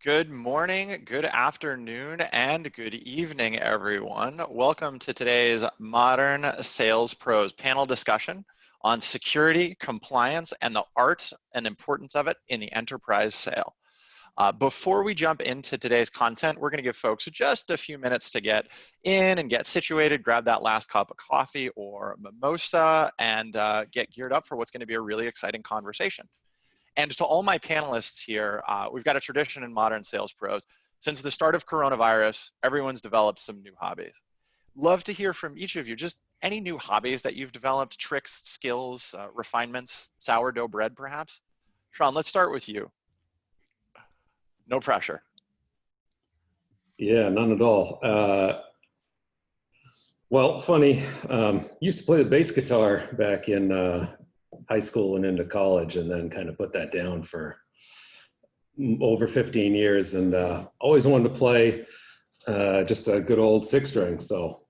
Good morning, good afternoon, and good evening, everyone. Welcome to today's Modern Sales Pros panel discussion on security, compliance, and the art and importance of it in the enterprise sale. Before we jump into today's content, we're going to give folks just a few minutes to get in and get situated, grab that last cup of coffee or mimosa, and get geared up for what's going to be a really exciting conversation. And to all my panelists here, we've got a tradition in Modern Sales Pros. Since the start of coronavirus, everyone's developed some new hobbies. Love to hear from each of you, just any new hobbies that you've developed, tricks, skills, refinements, sourdough bread perhaps? Sean, let's start with you. No pressure. Yeah, none at all. Well, funny, used to play the bass guitar back in high school and into college, and then kind of put that down for over 15 years, and always wanted to play just a good old six string. So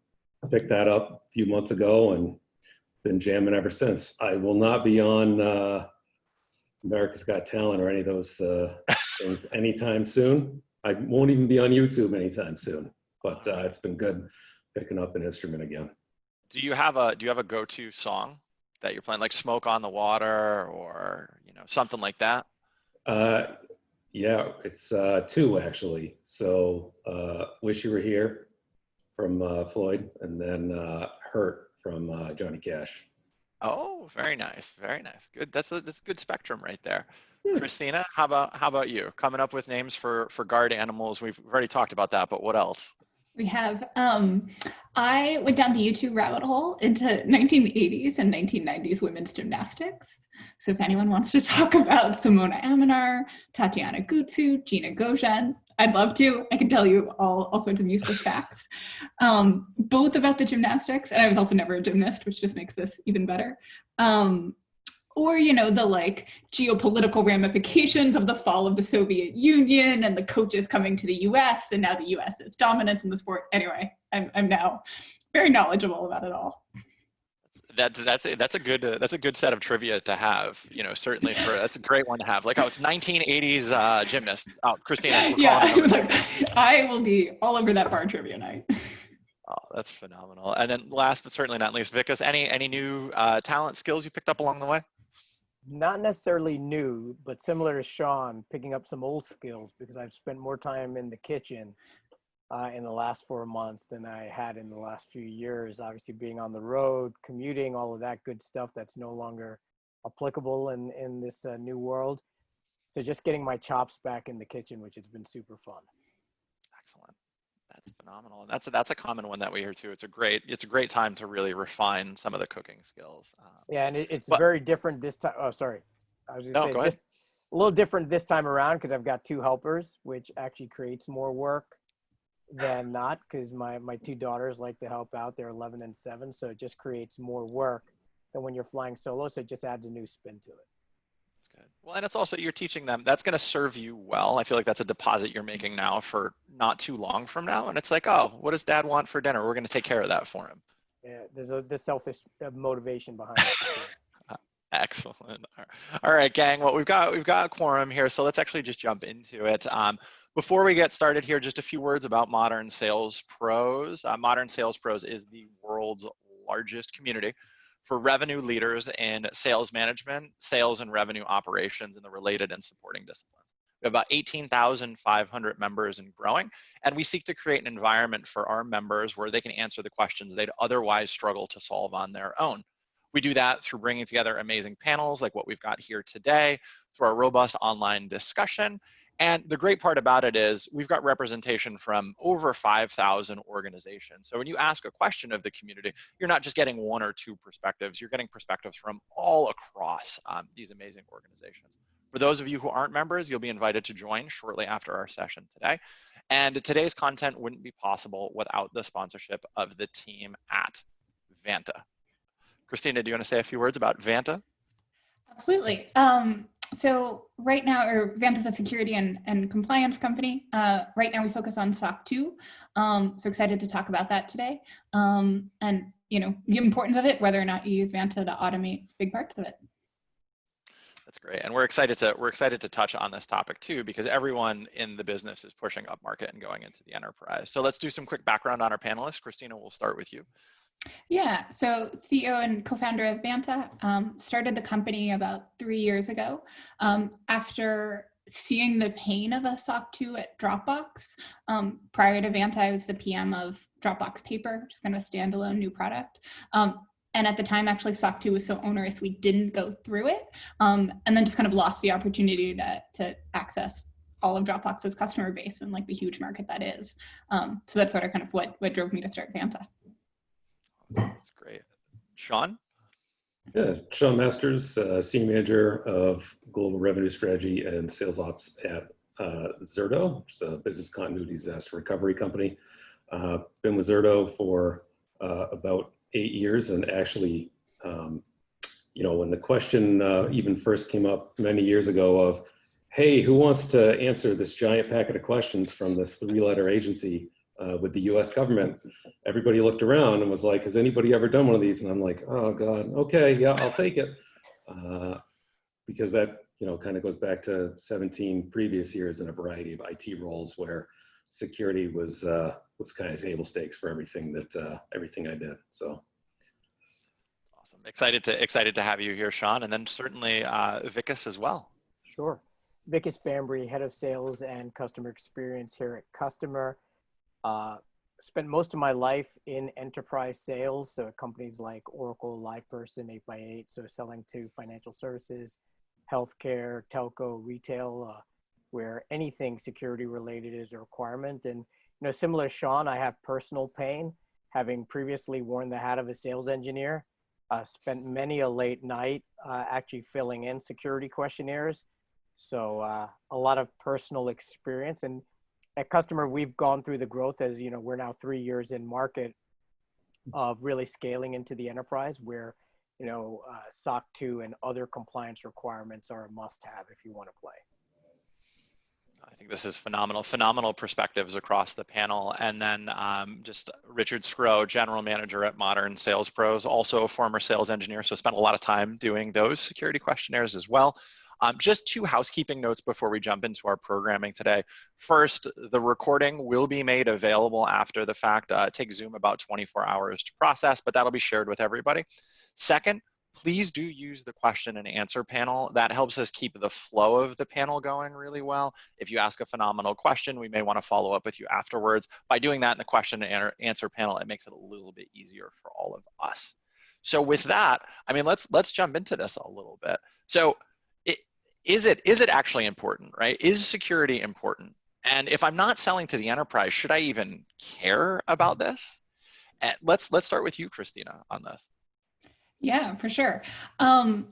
I picked that up a few months ago and been jamming ever since. I will not be on America's Got Talent or any of those things anytime soon. I won't even be on YouTube anytime soon, but it's been good picking up an instrument again. Do you have a go-to song that you're playing, like Smoke on the Water or something like that? Yeah, it's two actually. So Wish You Were Here from Floyd, and then Hurt from Johnny Cash. Oh, very nice, very nice. Good. That's a good spectrum right there. Christina, how about you? Coming up with names for guard animals. We've already talked about that, but what else? We have. I went down the YouTube rabbit hole into 1980s and 1990s women's gymnastics. So if anyone wants to talk about Simona Amenar, Tatiana Gutsu, Gina Goshen, I'd love to. I can tell you all sorts of useless facts, both about the gymnastics. And I was also never a gymnast, which just makes this even better. Or, the like geopolitical ramifications of the fall of the Soviet Union and the coaches coming to the US, and now the US's dominance in the sport. Anyway, I'm now very knowledgeable about it all. That's a good set of trivia to have. Certainly that's a great one to have. Like, it's 1980s gymnast. Oh, Christina. Yeah, I will be all over that bar trivia night. Oh, that's phenomenal. And then last but certainly not least, Vika, any new talent skills you picked up along the way? Not necessarily new, but similar to Sean, picking up some old skills because I've spent more time in the kitchen in the last 4 months than I had in the last few years. Obviously being on the road, commuting, all of that good stuff that's no longer applicable in this new world. So just getting my chops back in the kitchen, which has been super fun. Excellent. That's phenomenal. And that's a common one that we hear too. It's a great time to really refine some of the cooking skills. Yeah, and it's very different this time. Oh, sorry. I was going to say go just a little different this time around because I've got two helpers, which actually creates more work than not, because my two daughters like to help out. They're 11 and 7, so it just creates more work than when you're flying solo. So it just adds a new spin to it. Good. Well, and it's also, you're teaching them, that's going to serve you well. I feel like that's a deposit you're making now for not too long from now. And it's like, oh, what does dad want for dinner? We're going to take care of that for him. Yeah, there's the selfish motivation behind it. Excellent. All right, gang. Well, we've got a quorum here, so let's actually just jump into it. Before we get started here, just a few words about Modern Sales Pros. Modern Sales Pros is the world's largest community for revenue leaders in sales management, sales and revenue operations, and the related and supporting disciplines. We have about 18,500 members and growing, and we seek to create an environment for our members where they can answer the questions they'd otherwise struggle to solve on their own. We do that through bringing together amazing panels like what we've got here today, through our robust online discussion. And the great part about it is we've got representation from over 5,000 organizations. So when you ask a question of the community, you're not just getting one or two perspectives, you're getting perspectives from all across these amazing organizations. For those of you who aren't members, you'll be invited to join shortly after our session today. And today's content wouldn't be possible without the sponsorship of the team at Vanta. Christina, do you want to say a few words about Vanta? Absolutely. So right now, Vanta's a security and compliance company. Right now we focus on SOC 2. So excited to talk about that today. And the importance of it, whether or not you use Vanta to automate big parts of it. That's great, and we're excited to touch on this topic too, because everyone in the business is pushing up market and going into the enterprise. So let's do some quick background on our panelists. Christina, we'll start with you. Yeah, so CEO and co-founder of Vanta, started the company about 3 years ago after seeing the pain of a SOC 2 at Dropbox. Prior to Vanta, I was the PM of Dropbox Paper, just kind of a standalone new product. And at the time, actually, SOC 2 was so onerous, we didn't go through it, and then just kind of lost the opportunity to access all of Dropbox's customer base and like the huge market that is. So that's sort of kind of what drove me to start Vanta. That's great. Sean? Yeah, Sean Masters, Senior Manager of Global Revenue Strategy and Sales Ops at Zerto, which is a business continuity disaster recovery company. Been with Zerto for about 8 years, and actually, when the question even first came up many years ago of, hey, who wants to answer this giant packet of questions from this 3-letter agency with the US government, everybody looked around and was like, has anybody ever done one of these? And I'm like, oh God, okay, yeah, I'll take it. Because that, kind of goes back to 17 previous years in a variety of IT roles where security was kind of table stakes for everything I did. So. Awesome. Excited to have you here, Sean, and then certainly Vikas as well. Sure. Vikas Bhambri, Head of Sales and Customer Experience here at Kustomer. Spent most of my life in enterprise sales, so at companies like Oracle, LivePerson, 8x8, so selling to financial services, healthcare, telco, retail, where anything security related is a requirement. And similar to Sean, I have personal pain, having previously worn the hat of a sales engineer. Spent many a late night actually filling in security questionnaires. So a lot of personal experience. And at Kustomer, we've gone through the growth as, we're now 3 years in market of really scaling into the enterprise where, SOC 2 and other compliance requirements are a must-have if you want to play. I think this is phenomenal perspectives across the panel. And then just Richard Scrow, General Manager at Modern Sales Pros, also a former sales engineer, so spent a lot of time doing those security questionnaires as well. Just 2 housekeeping notes before we jump into our programming today. First, the recording will be made available after the fact. It takes Zoom about 24 hours to process, but that'll be shared with everybody. Second, please do use the question and answer panel. That helps us keep the flow of the panel going really well. If you ask a phenomenal question, we may want to follow up with you afterwards. By doing that in the question and answer panel, it makes it a little bit easier for all of us. So with that, let's jump into this a little bit. So is it actually important, right? Is security important? And if I'm not selling to the enterprise, should I even care about this? And let's start with you, Christina, on this. Yeah, for sure. So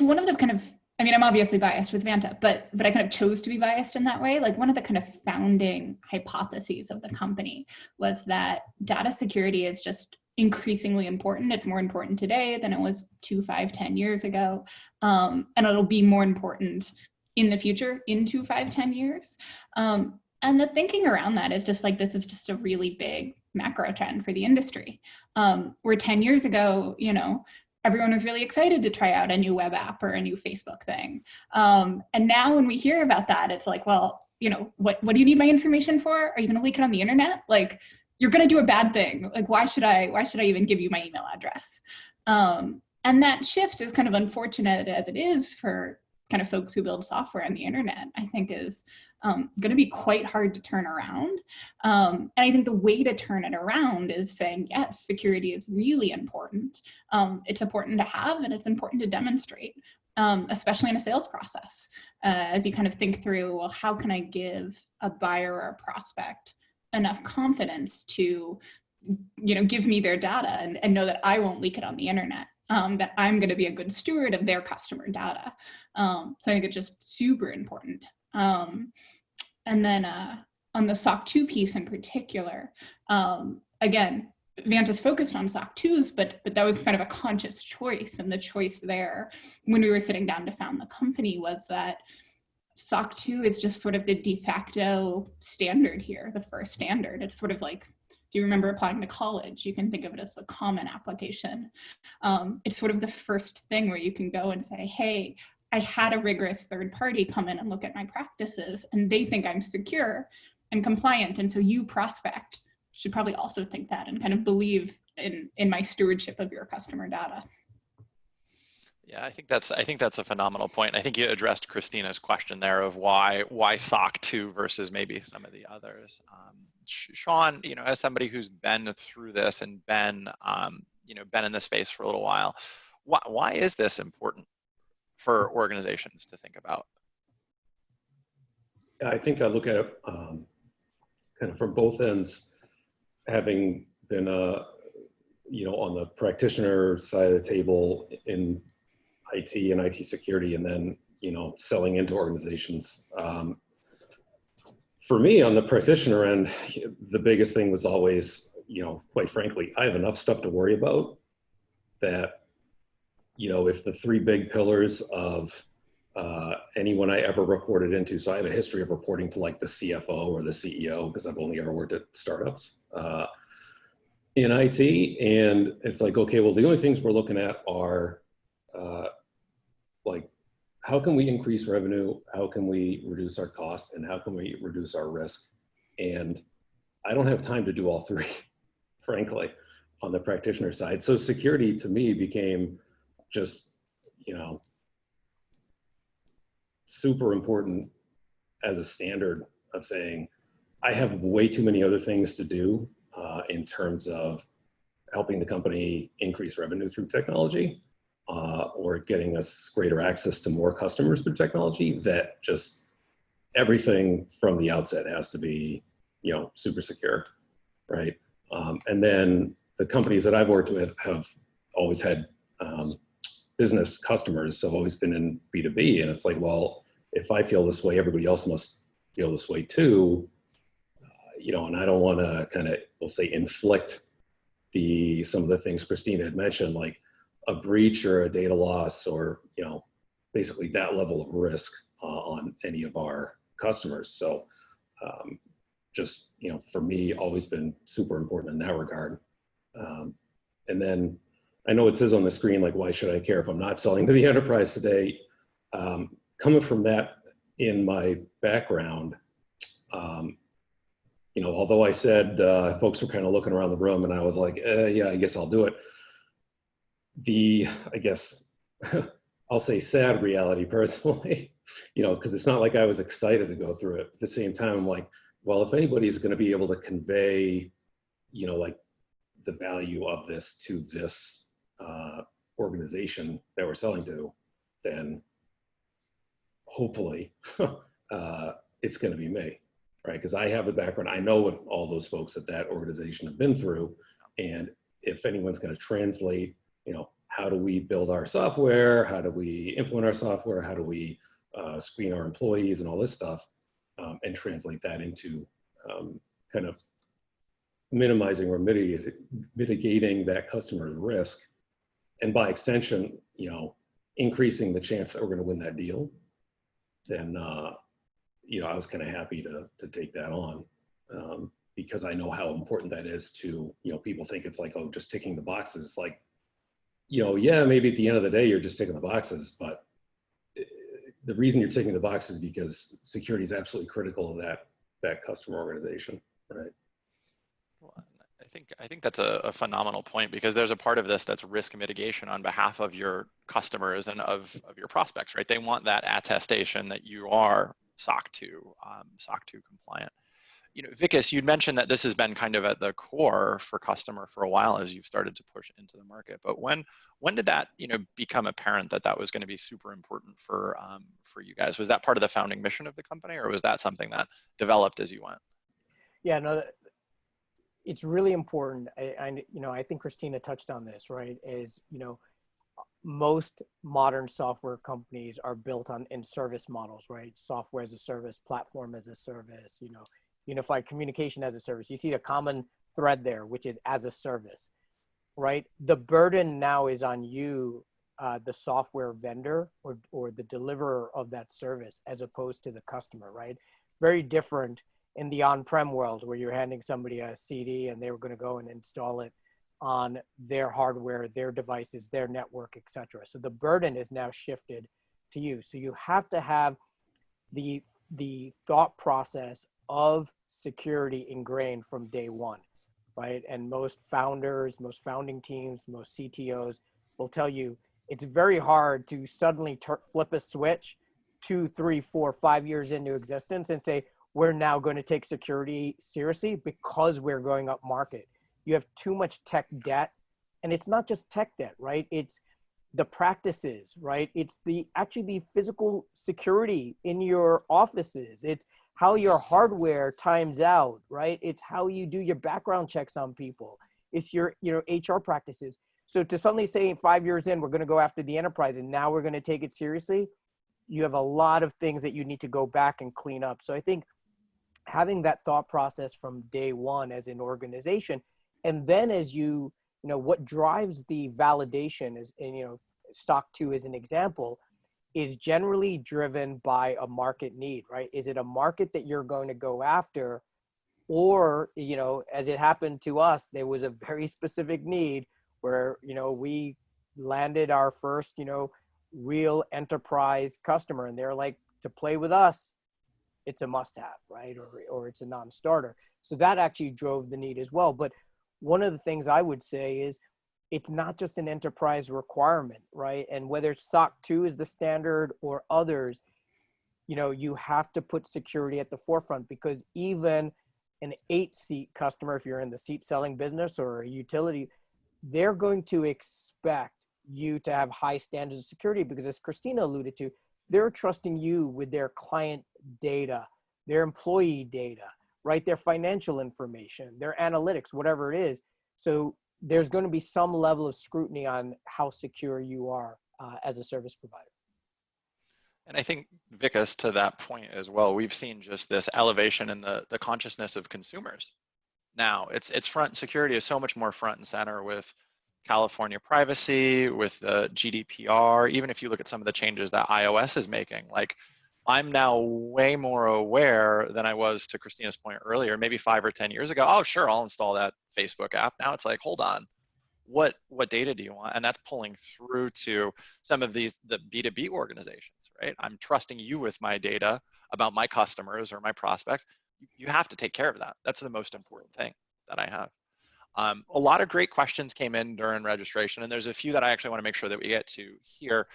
one of the kind of, I'm obviously biased with Vanta, but I kind of chose to be biased in that way. Like one of the kind of founding hypotheses of the company was that data security is just increasingly important. It's more important today than it was 2, 5, 10 years ago. And it'll be more important in the future, in 2, 5, 10 years. And the thinking around that is just like, this is just a really big macro trend for the industry. Where 10 years ago, everyone was really excited to try out a new web app or a new Facebook thing. And now when we hear about that, it's like, well, what do you need my information for? Are you going to leak it on the internet? Like, you're going to do a bad thing. Like, why should I even give you my email address? And that shift, is kind of unfortunate as it is for kind of folks who build software on the internet, I think is going to be quite hard to turn around. And I think the way to turn it around is saying, yes, security is really important. It's important to have, and it's important to demonstrate, especially in a sales process. As you kind of think through, well, how can I give a buyer or a prospect enough confidence to, give me their data and know that I won't leak it on the internet, that I'm going to be a good steward of their customer data. So I think it's just super important. And then on the SOC 2 piece in particular, again, Vanta's focused on SOC 2s, but that was kind of a conscious choice. And the choice there, when we were sitting down to found the company, was that SOC 2 is just sort of the de facto standard here, the first standard. It's sort of like, do you remember applying to college? You can think of it as a common application. It's sort of the first thing where you can go and say, hey, I had a rigorous third party come in and look at my practices, and they think I'm secure and compliant. And so you, prospect, should probably also think that and kind of believe in my stewardship of your customer data. Yeah, I think that's a phenomenal point. I think you addressed Christina's question there of why SOC 2 versus maybe some of the others. Sean, as somebody who's been through this and been in this space for a little while, why is this important for organizations to think about? I think I look at it kind of from both ends, having been on the practitioner side of the table in IT and IT security, and then selling into organizations. For me, on the practitioner end, the biggest thing was always, quite frankly, I have enough stuff to worry about that, if the three big pillars of anyone I ever reported into, so I have a history of reporting to like the CFO or the CEO, because I've only ever worked at startups in IT. And it's like, okay, well, the only things we're looking at are like, how can we increase revenue? How can we reduce our costs? And how can we reduce our risk? And I don't have time to do all three, frankly, on the practitioner side. So security to me became just, super important as a standard of saying, I have way too many other things to do in terms of helping the company increase revenue through technology or getting us greater access to more customers through technology, that just everything from the outset has to be, super secure, right? And then the companies that I've worked with have always had business customers, so I've always been in B2B, and it's like, well, if I feel this way, everybody else must feel this way too, and I don't want to kind of, we'll say, inflict some of the things Christina had mentioned, like a breach or a data loss, or basically that level of risk on any of our customers. So just for me, always been super important in that regard. And then I know it says on the screen, like, why should I care if I'm not selling to the enterprise today? Coming from that in my background, although I said folks were kind of looking around the room and I was like, yeah, I guess I'll do it. I guess I'll say sad reality personally, because it's not like I was excited to go through it. At the same time, I'm like, well, if anybody's going to be able to convey, like the value of this to this organization that we're selling to, then hopefully it's going to be me, right? Because I have the background. I know what all those folks at that organization have been through. And if anyone's going to translate, how do we build our software? How do we implement our software? How do we screen our employees and all this stuff, and translate that into kind of minimizing or mitigating that customer's risk, and by extension, increasing the chance that we're going to win that deal, then I was kind of happy to take that on, because I know how important that is to, people think it's like, oh, just ticking the boxes. It's like, yeah, maybe at the end of the day you're just ticking the boxes, but the reason you're ticking the boxes is because security is absolutely critical to that customer organization, right? Well, I think that's a phenomenal point, because there's a part of this that's risk mitigation on behalf of your customers and of your prospects, right? They want that attestation that you are SOC 2 compliant. Vikas, you'd mentioned that this has been kind of at the core for Kustomer for a while as you've started to push into the market. But when did that become apparent that was going to be super important for you guys? Was that part of the founding mission of the company, or was that something that developed as you went? Yeah, no, it's really important. I think Christina touched on this, right? Most modern software companies are built in service models, right? Software as a service, platform as a service, unified communication as a service. You see a common thread there, which is as a service, right? The burden now is on you, the software vendor or the deliverer of that service, as opposed to the customer, right? Very different in the on-prem world, where you're handing somebody a CD and they were going to go and install it on their hardware, their devices, their network, etc. So the burden is now shifted to you. So you have to have the thought process of security ingrained from day one, right? And most founders, most founding teams, most CTOs will tell you it's very hard to suddenly flip a switch 2, 3, 4, 5 years into existence and say, we're now going to take security seriously because we're going up market. You have too much tech debt, and it's not just tech debt, right? It's the practices, right? It's actually the physical security in your offices. It's how your hardware times out, right? It's how you do your background checks on people. It's your HR practices. So to suddenly say 5 years in, we're going to go after the enterprise and now we're going to take it seriously, you have a lot of things that you need to go back and clean up. So I think having that thought process from day one as an organization, and then as what drives the validation is, and SOC 2 as an example, is generally driven by a market need, right? Is it a market that you're going to go after? Or, as it happened to us, there was a very specific need where, we landed our first, real enterprise customer, and they're like, to play with us, it's a must-have, right? Or it's a non-starter. So that actually drove the need as well. But one of the things I would say is it's not just an enterprise requirement, right? And whether SOC 2 is the standard or others, you have to put security at the forefront, because even an 8-seat customer, if you're in the seat selling business or a utility, they're going to expect you to have high standards of security, because as Christina alluded to, they're trusting you with their client data, their employee data, right? Their financial information, their analytics, whatever it is. So there's going to be some level of scrutiny on how secure you are as a service provider. And I think, Vika, to that point as well, we've seen just this elevation in the consciousness of consumers. Now, it's security is so much more front and center with California privacy, with the GDPR. Even if you look at some of the changes that iOS is making, like, I'm now way more aware than I was, to Christina's point earlier, maybe 5 or 10 years ago. Oh, sure, I'll install that Facebook app. Now it's like, hold on, what data do you want? And that's pulling through to some of the B2B organizations, right? I'm trusting you with my data about my customers or my prospects. You have to take care of that. That's the most important thing that I have. A lot of great questions came in during registration, and there's a few that I actually want to make sure that we get to here.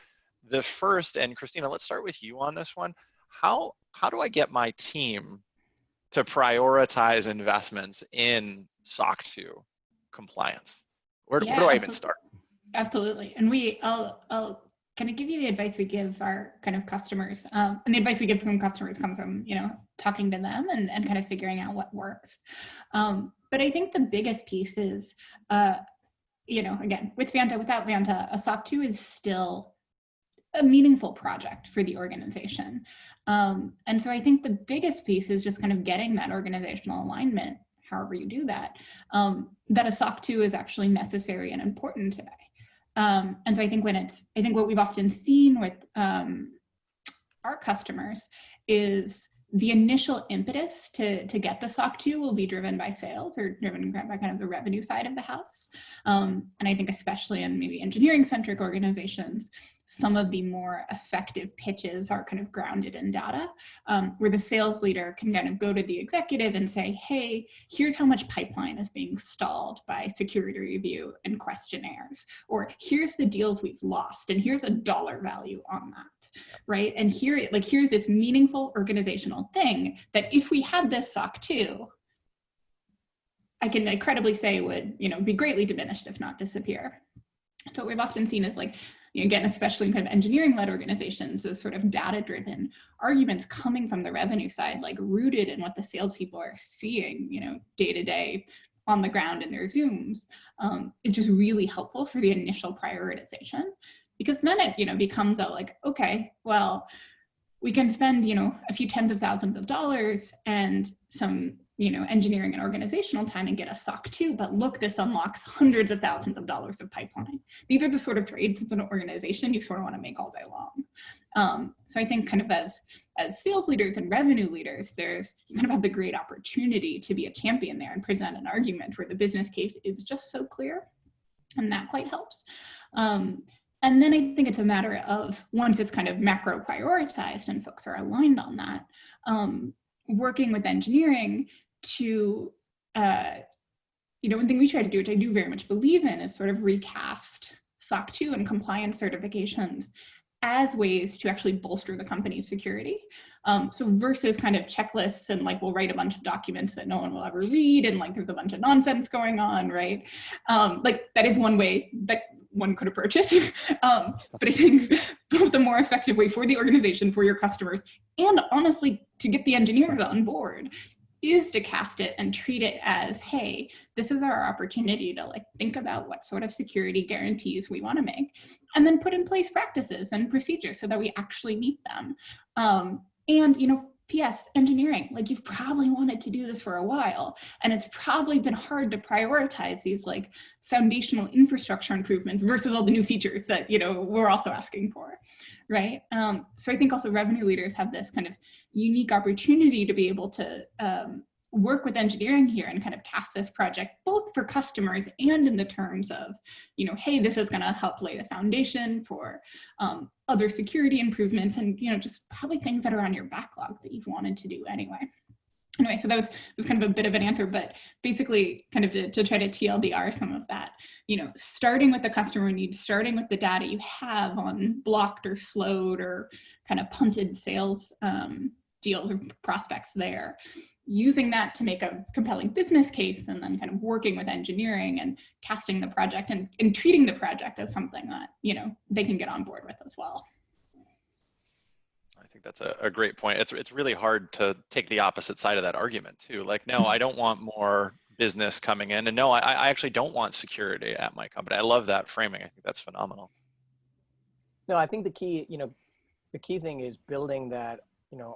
The first, and Christina, let's start with you on this one. How do I get my team to prioritize investments in SOC 2 compliance? Where do I even start? Absolutely. And I'll kind of give you the advice we give our kind of customers. And the advice we give from customers come from, talking to them and kind of figuring out what works. But I think the biggest piece is, again, with Vanta, without Vanta, a SOC 2 is still a meaningful project for the organization. And so I think the biggest piece is just kind of getting that organizational alignment, however you do that, that a SOC 2 is actually necessary and important today. And so I think what we've often seen with our customers is the initial impetus to get the SOC 2 will be driven by sales, or driven by kind of the revenue side of the house. And I think especially in maybe engineering-centric organizations, some of the more effective pitches are kind of grounded in data, where the sales leader can kind of go to the executive and say, hey, here's how much pipeline is being stalled by security review and questionnaires, or here's the deals we've lost, and here's a dollar value on that, right? And here's this meaningful organizational thing that if we had this SOC 2, I can credibly say would, be greatly diminished, if not disappear. So what we've often seen is, again, especially in kind of engineering-led organizations, those sort of data-driven arguments coming from the revenue side, rooted in what the salespeople are seeing, day to day on the ground in their Zooms, is just really helpful for the initial prioritization. Because then it, becomes okay, well, we can spend, a few tens of thousands of dollars and some, engineering and organizational time and get a SOC 2, but look, this unlocks hundreds of thousands of dollars of pipeline. These are the sort of trades as an organization you sort of want to make all day long. So I think kind of as sales leaders and revenue leaders, you kind of have the great opportunity to be a champion there and present an argument where the business case is just so clear, and that quite helps. And And then I think it's a matter of, once it's kind of macro prioritized and folks are aligned on that, working with engineering to, one thing we try to do, which I do very much believe in, is sort of recast SOC 2 and compliance certifications as ways to actually bolster the company's security. So versus kind of checklists and like, we'll write a bunch of documents that no one will ever read and like there's a bunch of nonsense going on, right? Like that is one way that one could approach it. But I think the more effective way for the organization, for your customers, and honestly, to get the engineers on board, is to cast it and treat it as, hey, this is our opportunity to like think about what sort of security guarantees we want to make, and then put in place practices and procedures so that we actually meet them. And P.S. engineering, like you've probably wanted to do this for a while, and it's probably been hard to prioritize these like foundational infrastructure improvements versus all the new features that we're also asking for, right? So I think also revenue leaders have this kind of unique opportunity to be able to work with engineering here and kind of cast this project both for customers and in the terms of, hey, this is going to help lay the foundation for other security improvements and, just probably things that are on your backlog that you've wanted to do anyway. Anyway, so that was kind of a bit of an answer, but basically kind of to try to TLDR some of that, starting with the customer need, starting with the data you have on blocked or slowed or kind of punted sales deals or prospects there, using that to make a compelling business case, and then kind of working with engineering and casting the project and treating the project as something that, they can get on board with as well. I think that's a great point. It's really hard to take the opposite side of that argument too. Like, no, I don't want more business coming in, and no, I actually don't want security at my company. I love that framing. I think that's phenomenal. No, I think the key thing is building that,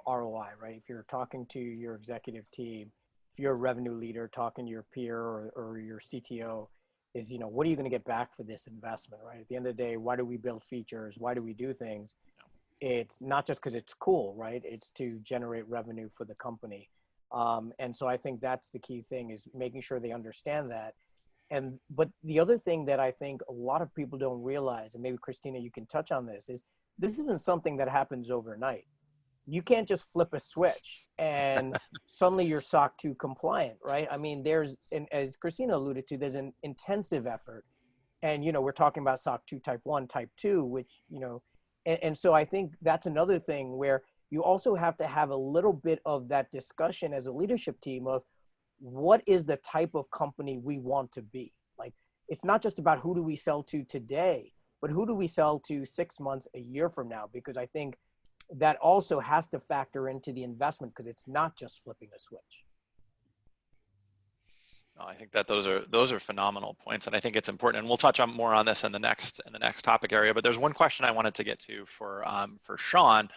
ROI, right? If you're talking to your executive team, if you're a revenue leader talking to your peer or your CTO, is, what are you going to get back for this investment, right? At the end of the day, why do we build features? Why do we do things? It's not just because it's cool, right? It's to generate revenue for the company. And so I think that's the key thing, is making sure they understand that. But the other thing that I think a lot of people don't realize, and maybe Christina, you can touch on this, is this isn't something that happens overnight. You can't just flip a switch and suddenly you're SOC 2 compliant, right? I mean, as Christina alluded to, there's an intensive effort. And, we're talking about SOC 2 type 1, type 2, which, and so I think that's another thing where you also have to have a little bit of that discussion as a leadership team of what is the type of company we want to be. Like, it's not just about who do we sell to today, but who do we sell to 6 months, a year from now? Because I think that also has to factor into the investment, because it's not just flipping a switch. No, I think that those are phenomenal points, and I think it's important. And we'll touch on more on this in the next topic area. But there's one question I wanted to get to for Sean.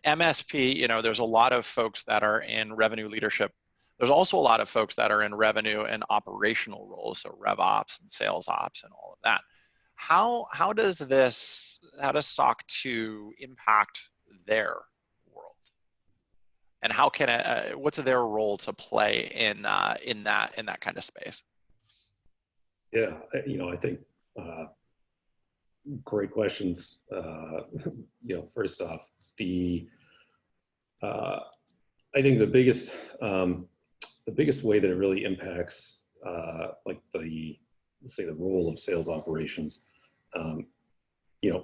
MSP, there's a lot of folks that are in revenue leadership. There's also a lot of folks that are in revenue and operational roles, so rev ops and sales ops and all of that. How does SOC 2 impact their world, and how can what's their role to play in that kind of space? Yeah, I think great questions. First off, I think the biggest way that it really impacts the role of sales operations,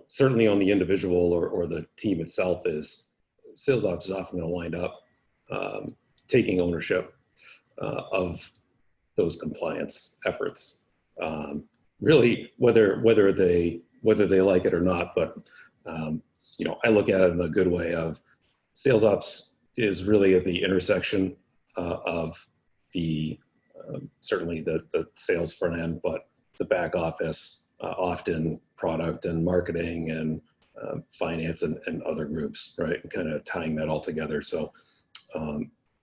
certainly on the individual or the team itself, is sales ops is often going to wind up taking ownership of those compliance efforts. Really, whether they like it or not, but I look at it in a good way of sales ops is really at the intersection of certainly the sales front end, but the back office, often product and marketing and finance and other groups, right? And kind of tying that all together. So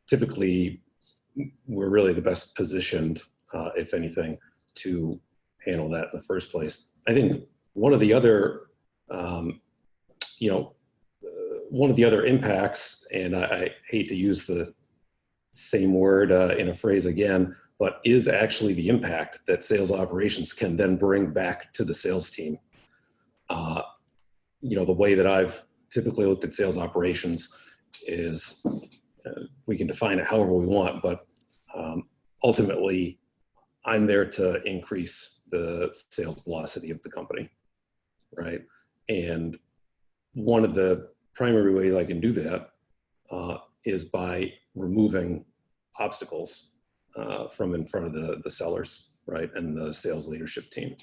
typically, we're really the best positioned, if anything, to handle that in the first place. I think one of the other impacts, and I hate to use the same word in a phrase again, but is actually the impact that sales operations can then bring back to the sales team. the way that I've typically looked at sales operations is we can define it however we want, but ultimately I'm there to increase the sales velocity of the company, right? And one of the primary ways I can do that is by removing obstacles from in front of the sellers, right, and the sales leadership team.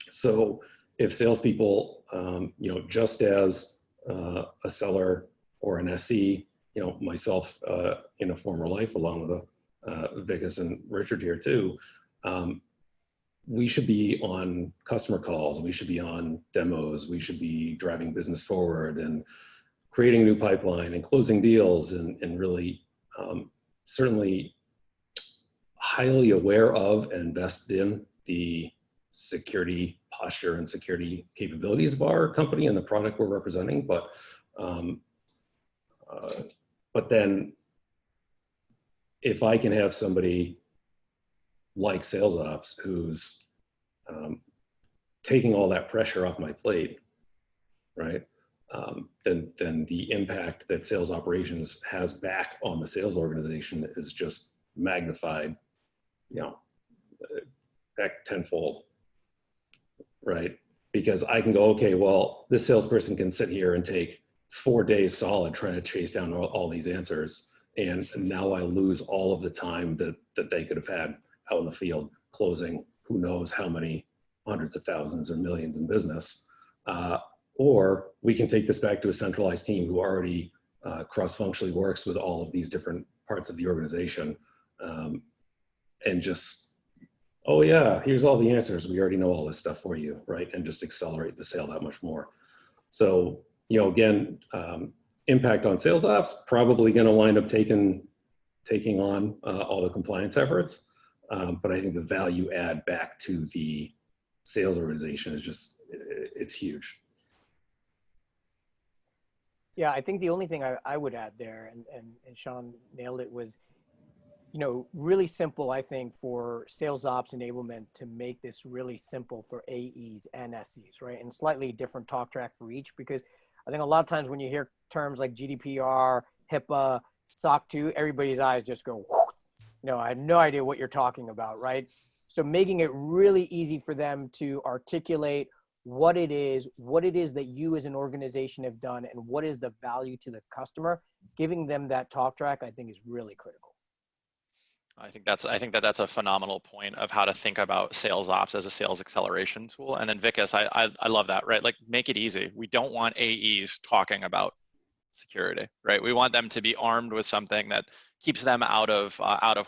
So if salespeople, just as a seller or an SE, myself in a former life, along with Vikas and Richard here too, we should be on customer calls, we should be on demos, we should be driving business forward and creating new pipeline and closing deals, and really certainly highly aware of and invested in the security posture and security capabilities of our company and the product we're representing. But then if I can have somebody like sales ops who's taking all that pressure off my plate, right? Then the impact that sales operations has back on the sales organization is just magnified, back tenfold, right? Because I can go, okay, well, this salesperson can sit here and take 4 days solid trying to chase down all these answers, and now I lose all of the time that they could have had out in the field closing who knows how many hundreds of thousands or millions in business. Or we can take this back to a centralized team who already cross-functionally works with all of these different parts of the organization, and just, oh yeah, here's all the answers. We already know all this stuff for you, right? And just accelerate the sale that much more. So, again, impact on sales ops, probably going to wind up taking on all the compliance efforts. But I think the value add back to the sales organization is just, it's huge. Yeah, I think the only thing I would add there, and Sean nailed it, was, really simple, I think, for sales ops enablement to make this really simple for AEs and SEs, right? And slightly different talk track for each, because I think a lot of times when you hear terms like GDPR, HIPAA, SOC 2, everybody's eyes just go, I have no idea what you're talking about, right? So making it really easy for them to articulate what it is that you as an organization have done and what is the value to the customer, giving them that talk track, I think is really critical. I think that's a phenomenal point of how to think about sales ops as a sales acceleration tool. And then Vikas, I love that, right? Like, make it easy. We don't want AEs talking about security, right? We want them to be armed with something that keeps them out of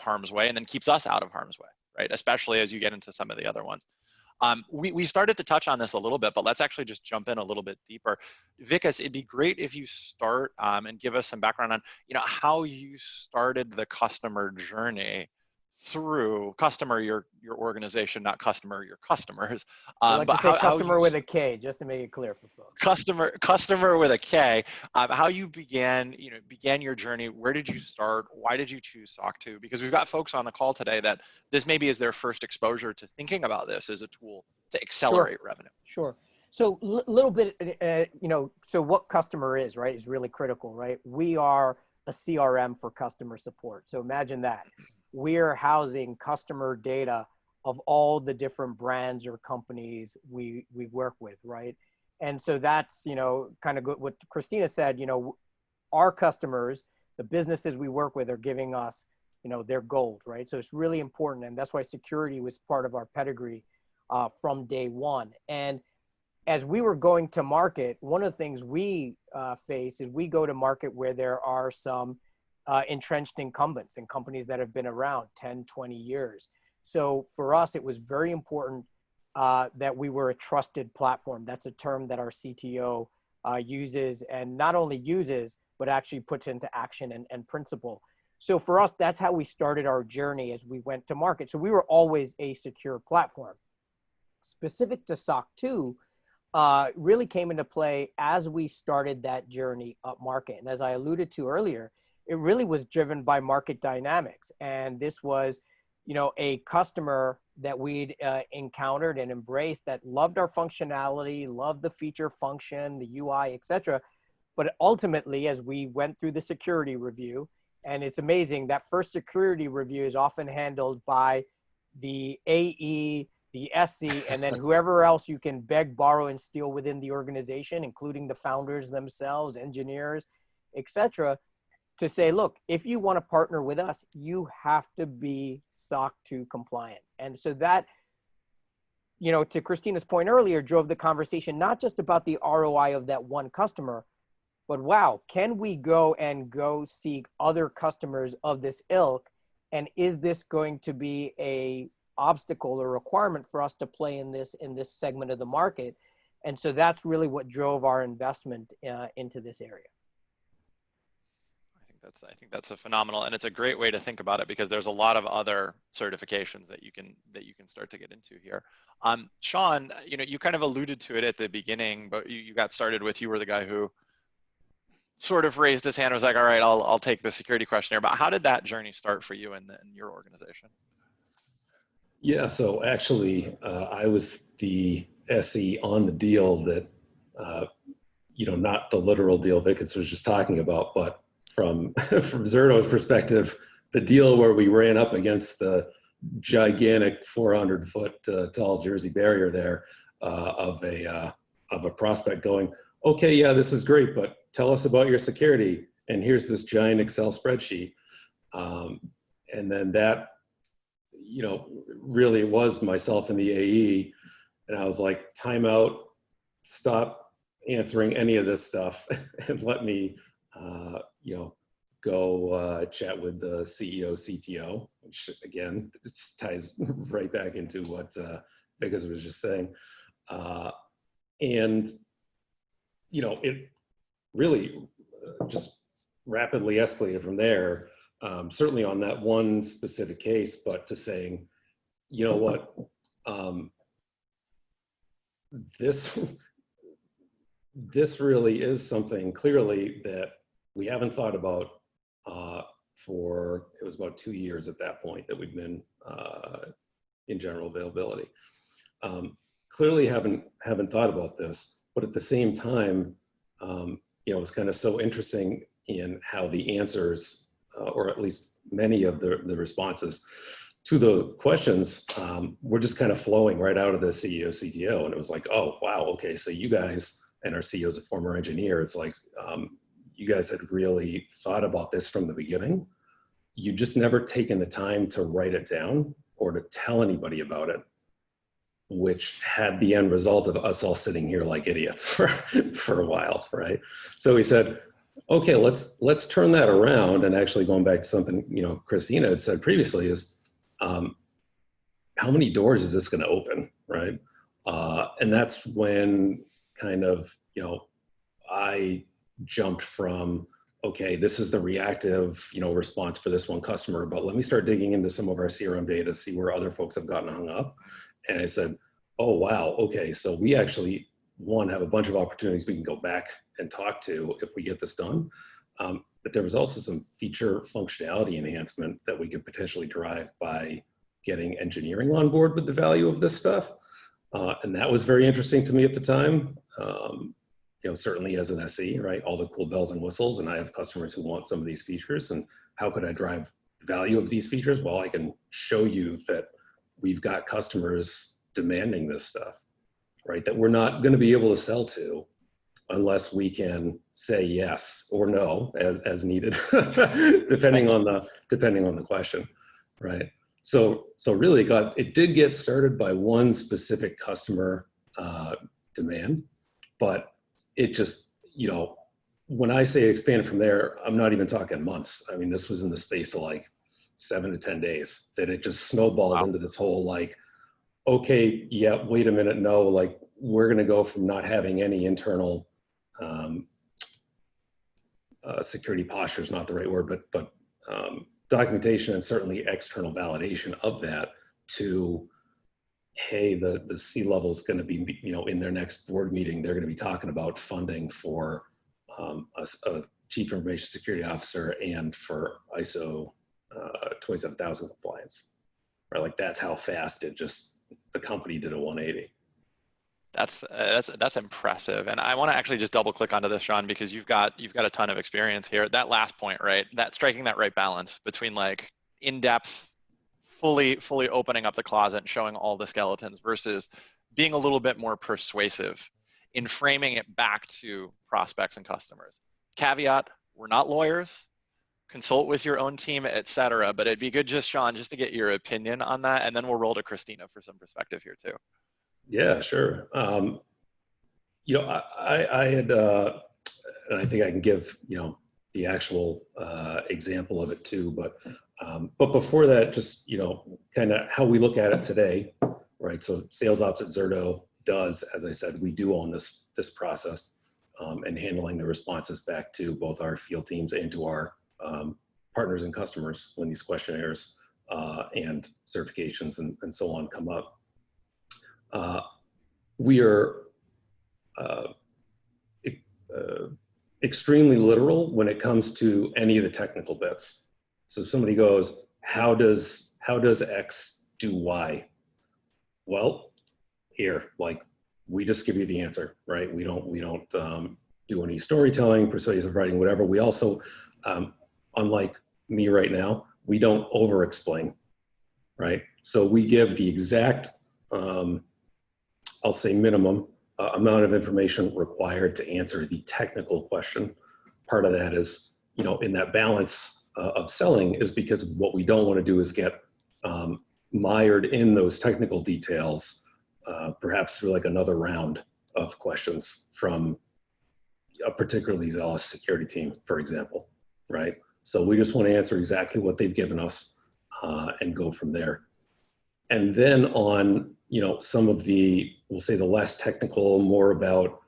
harm's way, and then keeps us out of harm's way, right? Especially as you get into some of the other ones. We started to touch on this a little bit, but let's actually just jump in a little bit deeper. Vikas, it'd be great if you start and give us some background on, how you started the customer journey through customer, your organization, not customer, your customers. I like to say customer with a K, just to make it clear for folks. Customer with a K. How you began your journey. Where did you start? Why did you choose SOC 2? Because we've got folks on the call today that this maybe is their first exposure to thinking about this as a tool to accelerate revenue. Sure. So little bit, so what customer is, right, is really critical, right? We are a CRM for customer support. So imagine that. We're housing customer data of all the different brands or companies we work with, right? And so that's, kind of what Christina said, our customers, the businesses we work with, are giving us, their gold, right? So it's really important. And that's why security was part of our pedigree from day one. And as we were going to market, one of the things we face is we go to market where there are some entrenched incumbents and companies that have been around 10, 20 years. So for us, it was very important that we were a trusted platform. That's a term that our CTO uses, and not only uses, but actually puts into action and principle. So for us, that's how we started our journey as we went to market. So we were always a secure platform. Specific to SOC 2, really came into play as we started that journey up market. And as I alluded to earlier, it really was driven by market dynamics. And this was, a customer that we'd encountered and embraced that loved our functionality, loved the feature function, the UI, etc. But ultimately, as we went through the security review, and it's amazing that first security review is often handled by the AE, the SC, and then whoever else you can beg, borrow, and steal within the organization, including the founders themselves, engineers, etc., to say, look, if you want to partner with us, you have to be SOC 2 compliant. And so that, you know, to Christina's point earlier, drove the conversation not just about the ROI of that one customer, but wow, can we go seek other customers of this ilk? And is this going to be a obstacle or requirement for us to play in this segment of the market? And so that's really what drove our investment into this area. I think that's a phenomenal, and it's a great way to think about it because there's a lot of other certifications that you can start to get into here. Sean, you know, you kind of alluded to it at the beginning, but you got started with, you were the guy who sort of raised his hand and was like, all right, I'll take the security questionnaire. But how did that journey start for you in your organization? Yeah, so actually, I was the SE on the deal that, you know, not the literal deal Vika was just talking about, but from Zerto's perspective, the deal where we ran up against the gigantic 400-foot tall Jersey barrier there of a prospect going, okay, yeah, this is great, but tell us about your security. And here's this giant Excel spreadsheet. And then that, you know, really was myself and the AE. And I was like, time out, stop answering any of this stuff and let me, you know, go chat with the CEO, CTO, which again, it ties right back into what Vika was just saying. And, you know, it really just rapidly escalated from there, certainly on that one specific case, but to saying, you know what, this really is something clearly that we haven't thought about for, it was about 2 years at that point that we've been in general availability. Clearly haven't thought about this, but at the same time, you know, it's kind of so interesting in how the answers, or at least many of the responses to the questions, were just kind of flowing right out of the CEO, CTO. And it was like, oh, wow, okay, so you guys, and our CEO is a former engineer, it's like, you guys had really thought about this from the beginning. You just never taken the time to write it down or to tell anybody about it, which had the end result of us all sitting here like idiots for a while, right? So we said, okay, let's turn that around. And actually going back to something, you know, Christina had said previously is, how many doors is this going to open, right? And that's when kind of, you know, I jumped from, okay, this is the reactive, you know, response for this one customer, but let me start digging into some of our CRM data, see where other folks have gotten hung up. And I said, oh, wow, okay, so we actually, one, have a bunch of opportunities we can go back and talk to if we get this done. But there was also some feature functionality enhancement that we could potentially drive by getting engineering on board with the value of this stuff. And that was very interesting to me at the time. You know, certainly as an SE, right? All the cool bells and whistles, and I have customers who want some of these features, and how could I drive the value of these features? Well, I can show you that we've got customers demanding this stuff, right? That we're not going to be able to sell to unless we can say yes or no as needed, depending on the question, right? So really it did get started by one specific customer demand, but it just, you know, when I say expanded from there, I'm not even talking months. I mean, this was in the space of like 7 to 10 days that it just snowballed into this whole like, okay, yeah, wait a minute, no, like we're going to go from not having any internal security posture is not the right word, but documentation and certainly external validation of that to, hey, the C-level is going to be, you know, in their next board meeting, they're going to be talking about funding for a chief information security officer and for ISO 27000 compliance, right? Like that's how fast the company did a 180. That's impressive. And I want to actually just double click onto this, Sean, because you've got a ton of experience here. That last point, right? That striking that right balance between like in-depth, fully opening up the closet and showing all the skeletons versus being a little bit more persuasive in framing it back to prospects and customers. Caveat, we're not lawyers. Consult with your own team, etc. But it'd be good, just Sean, just to get your opinion on that, and then we'll roll to Christina for some perspective here too. Yeah, sure. I had, and I think I can give, the actual example of it too, but before that, just, kind of how we look at it today, right? So sales ops at Zerto does, as I said, we do own this process and handling the responses back to both our field teams and to our partners and customers when these questionnaires and certifications and so on come up. We are extremely literal when it comes to any of the technical bits. So somebody goes, how does X do Y? Well, here, like we just give you the answer, right? We don't do any storytelling, persuasive writing, whatever. We also, unlike me right now, we don't over-explain, right? So we give the exact, I'll say minimum amount of information required to answer the technical question. Part of that is, in that balance of selling is because what we don't want to do is get mired in those technical details, perhaps through like another round of questions from a particularly zealous security team, for example, right? So we just want to answer exactly what they've given us and go from there. And then on, some of the, we'll say the less technical, more about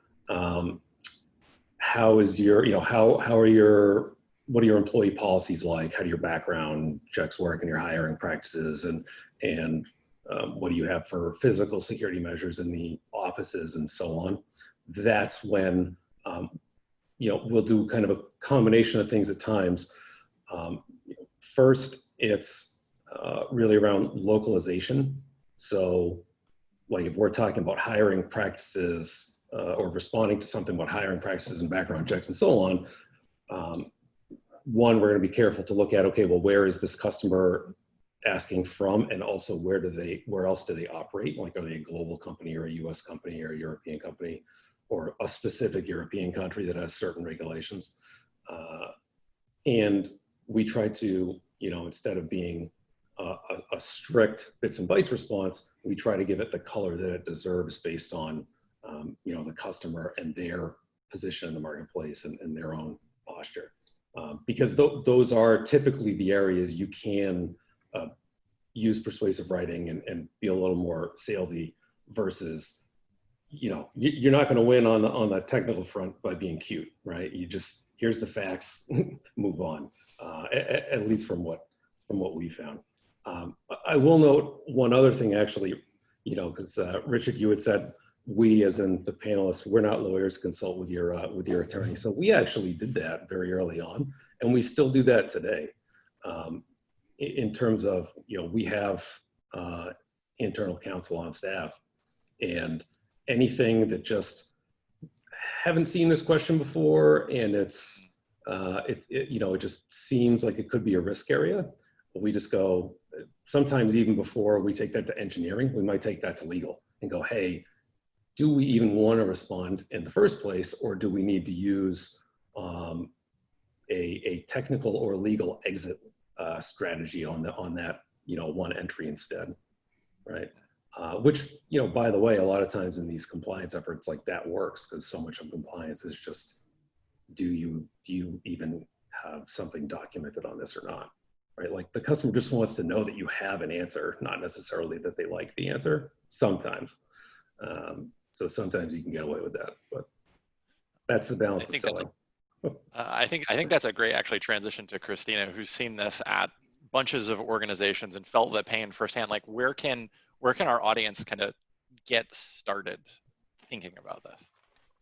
how is your, what are your employee policies like? How do your background checks work and your hiring practices? And what do you have for physical security measures in the offices and so on? That's when, we'll do kind of a combination of things at times. First, it's really around localization. So like if we're talking about hiring practices or responding to something about hiring practices and background checks and so on, one, we're going to be careful to look at, okay, well, where is this customer asking from? And also where else do they operate? Like, are they a global company or a US company or a European company or a specific European country that has certain regulations? And we try to, instead of being a strict bits and bytes response, we try to give it the color that it deserves based on, the customer and their position in the marketplace and their own posture. Because those are typically the areas you can use persuasive writing and be a little more salesy versus, you're not going to win on the technical front by being cute, right? You just, here's the facts, move on, at least from what we found. I will note one other thing actually, because Richard, you had said, we as in the panelists, we're not lawyers, consult with your attorney. So we actually did that very early on, and we still do that today. In terms of, we have internal counsel on staff, and anything that just haven't seen this question before, and it just seems like it could be a risk area. We just go, sometimes even before we take that to engineering, we might take that to legal and go, hey, do we even want to respond in the first place, or do we need to use a technical or legal exit strategy on that one entry instead, right? Which, by the way, a lot of times in these compliance efforts, like that works because so much of compliance is just, do you even have something documented on this or not, right? Like the customer just wants to know that you have an answer, not necessarily that they like the answer sometimes. So sometimes you can get away with that, but that's the balance of selling. I think that's a great actually transition to Christina, who's seen this at bunches of organizations and felt that pain firsthand. Like where can our audience kind of get started thinking about this?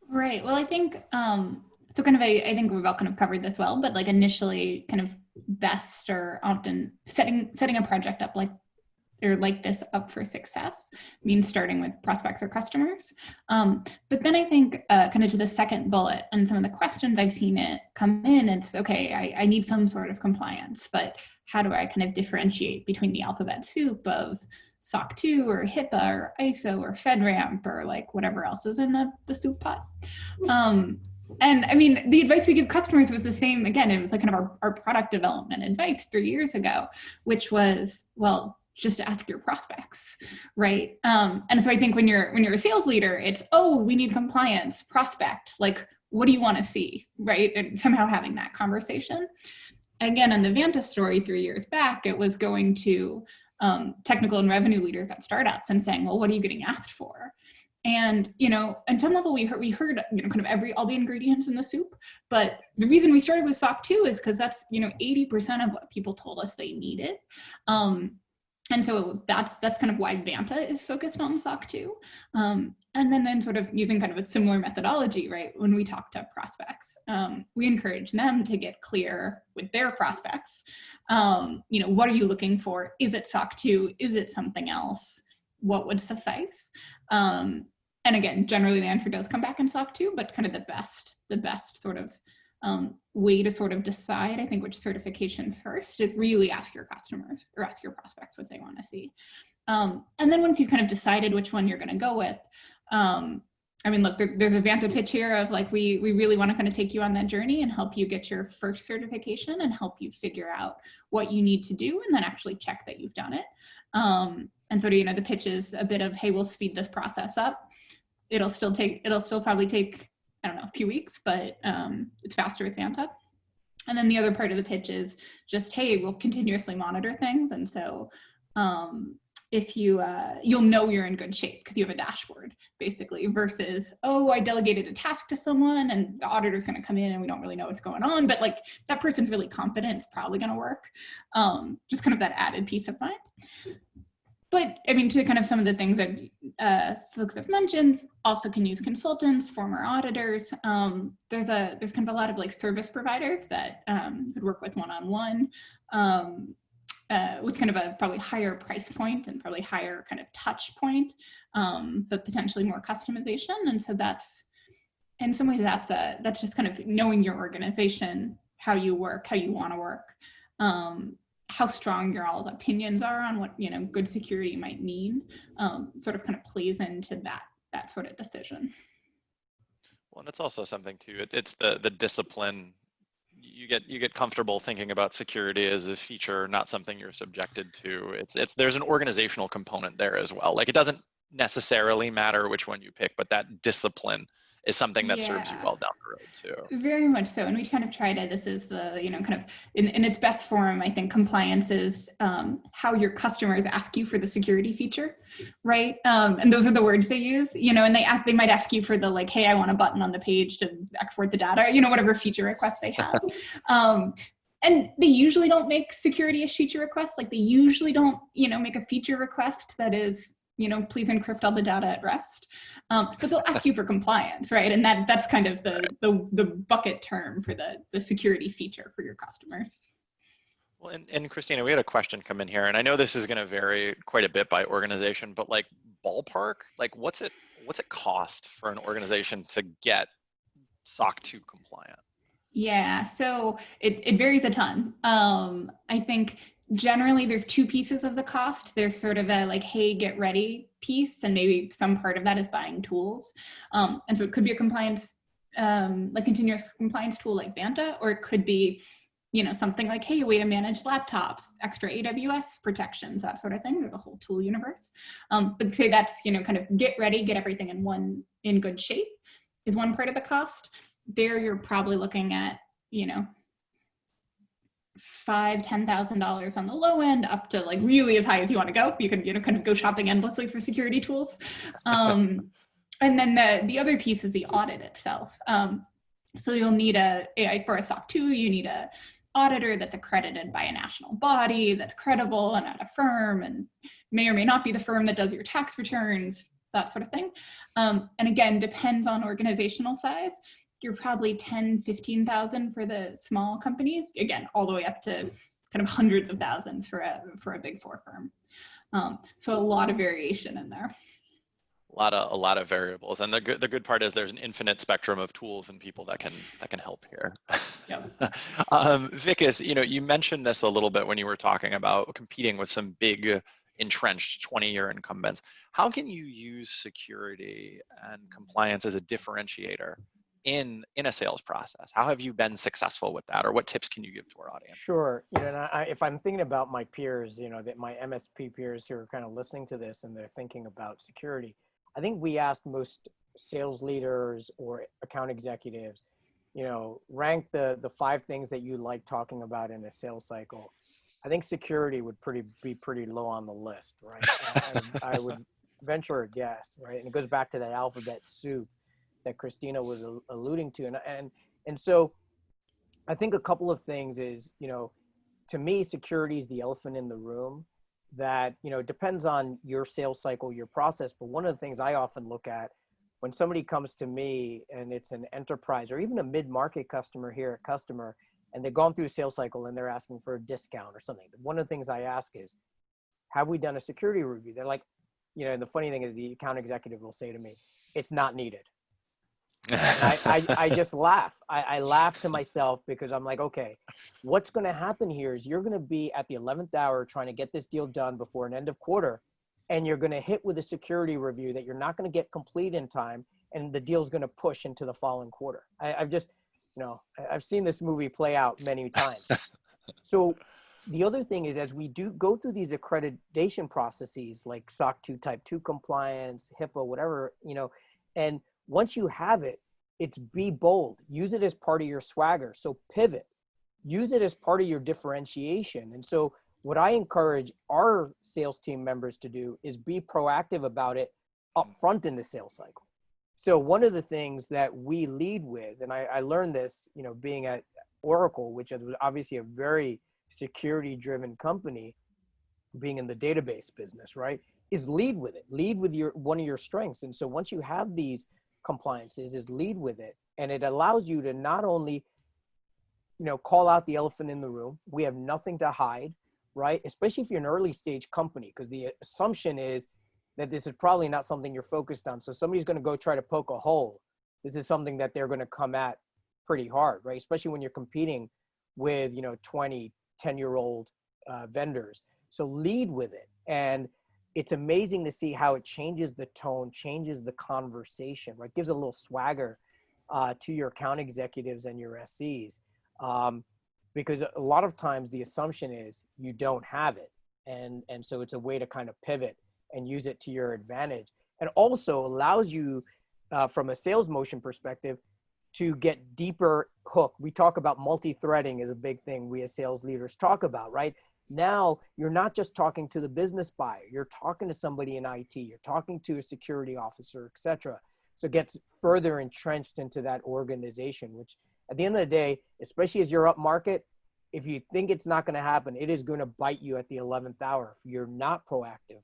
Right. Well, I think so. Kind of, I think we've all kind of covered this well, but like initially, kind of best or often setting a project up like or like this up for success means starting with prospects or customers. But then I think kind of to the second bullet and some of the questions I've seen it come in, it's okay, I need some sort of compliance, but how do I kind of differentiate between the alphabet soup of SOC 2 or HIPAA or ISO or FedRAMP or like whatever else is in the soup pot. And I mean, the advice we give customers was the same. Again, it was like kind of our product development advice 3 years ago, which was, well, just ask your prospects, right? And so I think when you're a sales leader, it's, oh, we need compliance, prospect, like, what do you want to see, right? And somehow having that conversation. Again, in the Vanta story 3 years back, it was going to technical and revenue leaders at startups and saying, well, what are you getting asked for? And, you know, at some level we heard, you know, kind of all the ingredients in the soup, but the reason we started with SOC 2 is because that's, you know, 80% of what people told us they needed. And so that's kind of why Vanta is focused on SOC 2. And then sort of using kind of a similar methodology, right? When we talk to prospects, we encourage them to get clear with their prospects. You know, what are you looking for? Is it SOC 2? Is it something else? What would suffice? And again, generally the answer does come back in SOC 2, but kind of the best sort of way to sort of decide, I think, which certification first is really ask your customers or ask your prospects what they want to see. And then once you've kind of decided which one you're going to go with, I mean, look, there's a Vanta pitch here of like, we really want to kind of take you on that journey and help you get your first certification and help you figure out what you need to do and then actually check that you've done it. And sort of, you know, the pitch is a bit of, hey, we'll speed this process up. It'll still probably take, I don't know, a few weeks, but it's faster with Vanta. And then the other part of the pitch is just, hey, we'll continuously monitor things. And so if you'll know you're in good shape because you have a dashboard, basically, versus, oh, I delegated a task to someone and the auditor's going to come in and we don't really know what's going on, but like that person's really competent, it's probably going to work. Just kind of that added peace of mind. But I mean, to kind of some of the things that folks have mentioned, also can use consultants, former auditors. There's kind of a lot of like service providers that could work with one-on-one with kind of a probably higher price point and probably higher kind of touch point, but potentially more customization. And so that's, in some ways, that's just kind of knowing your organization, how you work, how you want to work. How strong your all's opinions are on what, you know, good security might mean, sort of kind of plays into that sort of decision. Well, and it's also something too, it's the discipline. You get comfortable thinking about security as a feature, not something you're subjected to. There's an organizational component there as well. Like, it doesn't necessarily matter which one you pick, but that discipline is something that serves you well down the road too. Very much so. And we kind of try to, this is the, you know, kind of in its best form, I think compliance is how your customers ask you for the security feature, right? And those are the words they use, you know, and they might ask you for the like, hey, I want a button on the page to export the data, you know, whatever feature requests they have. And they usually don't make security as feature requests. Like, they usually don't, you know, make a feature request that is, you know, please encrypt all the data at rest. But they'll ask you for compliance, right? And that's kind of the bucket term for the security feature for your customers. Well, and Christina, we had a question come in here, and I know this is going to vary quite a bit by organization, but like ballpark, like what's it cost for an organization to get SOC 2 compliant? Yeah, so it varies a ton. I think generally there's two pieces of the cost. There's sort of a like, hey, get ready piece, and maybe some part of that is buying tools. And so it could be a compliance, like continuous compliance tool like Vanta, or it could be, you know, something like, hey, a way to manage laptops, extra AWS protections, that sort of thing. There's a whole tool universe. But say that's, you know, kind of get ready, get everything in good shape is one part of the cost. There you're probably looking at, you know, $5,000-$10,000 on the low end, up to like really as high as you want to go. You can, you know, kind of go shopping endlessly for security tools. And then the other piece is the audit itself. So you'll need for a SOC 2, you need a auditor that's accredited by a national body, that's credible and at a firm, and may or may not be the firm that does your tax returns, that sort of thing. And again, depends on organizational size. You're probably $10,000, $15,000 for the small companies, again, all the way up to kind of hundreds of thousands for a big four firm. So a lot of variation in there. A lot of variables, and the good part is there's an infinite spectrum of tools and people that can help here. Yep. Vikas, you mentioned this a little bit when you were talking about competing with some big entrenched 20-year incumbents. How can you use security and compliance as a differentiator in a sales process? How have you been successful with that, or what tips can you give to our audience? Sure. And if I'm thinking about my peers, that my MSP peers who are kind of listening to this and they're thinking about security, I think we asked most sales leaders or account executives, rank the 5 things that you like talking about in a sales cycle. I think security would be pretty low on the list, right? I would venture a guess, right? And it goes back to that alphabet soup that Christina was alluding to. And so I think a couple of things is, to me, security is the elephant in the room that, it depends on your sales cycle, your process. But one of the things I often look at when somebody comes to me and it's an enterprise or even a mid-market customer here at Kustomer, and they've gone through a sales cycle and they're asking for a discount or something. One of the things I ask is, have we done a security review? They're like, and the funny thing is the account executive will say to me, it's not needed. And I just laugh. I laugh to myself because I'm like, okay, what's going to happen here is you're going to be at the 11th hour trying to get this deal done before an end of quarter. And you're going to hit with a security review that you're not going to get complete in time. And the deal's going to push into the following quarter. I've seen this movie play out many times. So the other thing is, as we do go through these accreditation processes like SOC 2 Type 2 compliance, HIPAA, whatever, and once you have it, it's be bold. Use it as part of your swagger. So pivot. Use it as part of your differentiation. And so what I encourage our sales team members to do is be proactive about it up front in the sales cycle. So one of the things that we lead with, and I learned this, being at Oracle, which was obviously a very security-driven company, being in the database business, right, is lead with it. Lead with one of your strengths. And so once you have these compliances, is lead with it. And it allows you to not only, call out the elephant in the room. We have nothing to hide, right? Especially if you're an early stage company, because the assumption is that this is probably not something you're focused on. So somebody's going to go try to poke a hole. This is something that they're going to come at pretty hard, right? Especially when you're competing with, 20, 10-year-old vendors. So lead with it. And it's amazing to see how it changes the tone, changes the conversation, right? Gives a little swagger to your account executives and your SCs. Because a lot of times the assumption is you don't have it. And so it's a way to kind of pivot and use it to your advantage. And also allows you, from a sales motion perspective, to get deeper hook. We talk about multi-threading is a big thing we as sales leaders talk about, right? Now you're not just talking to the business buyer, you're talking to somebody in IT, you're talking to a security officer, et cetera. So it gets further entrenched into that organization, which at the end of the day, especially as you're up market, if you think it's not going to happen, it is going to bite you at the 11th hour if you're not proactive.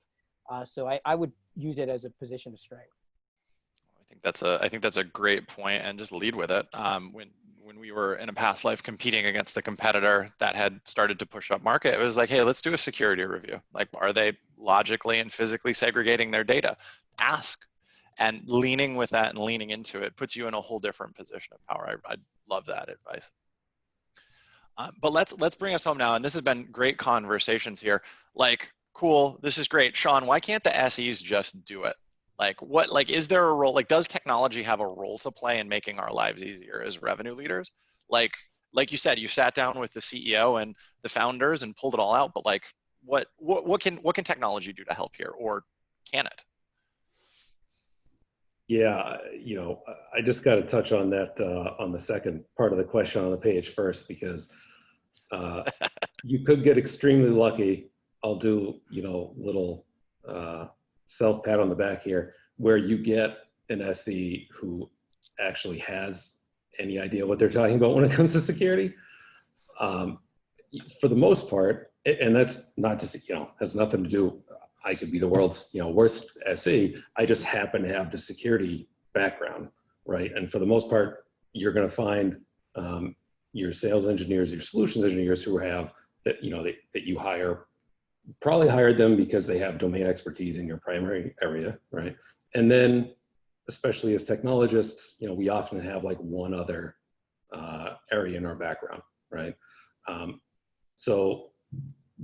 So I would use it as a position of strength. I think that's a great point, and just lead with it. When we were in a past life competing against the competitor that had started to push up market, it was like, hey, let's do a security review. Like, are they logically and physically segregating their data? Ask. And leaning with that and leaning into it puts you in a whole different position of power. I love that advice. But let's bring us home now. And this has been great conversations here. Like, cool, this is great. Sean, why can't the SEs just do it? Is there a role, does technology have a role to play in making our lives easier as revenue leaders? Like you said, you sat down with the CEO and the founders and pulled it all out, but what can technology do to help here, or can it? Yeah, I just got to touch on that on the second part of the question on the page first, because you could get extremely lucky. I'll do, little self pat on the back here, where you get an SE who actually has any idea what they're talking about when it comes to security. For the most part, and that's not just, has nothing to do, I could be the world's, worst SE. I just happen to have the security background, right? And for the most part, you're going to find your sales engineers, your solutions engineers who have that, you know, that you hire, probably hired them because they have domain expertise in your primary area, right? And then, especially as technologists, you know, we often have like one other area in our background, right? So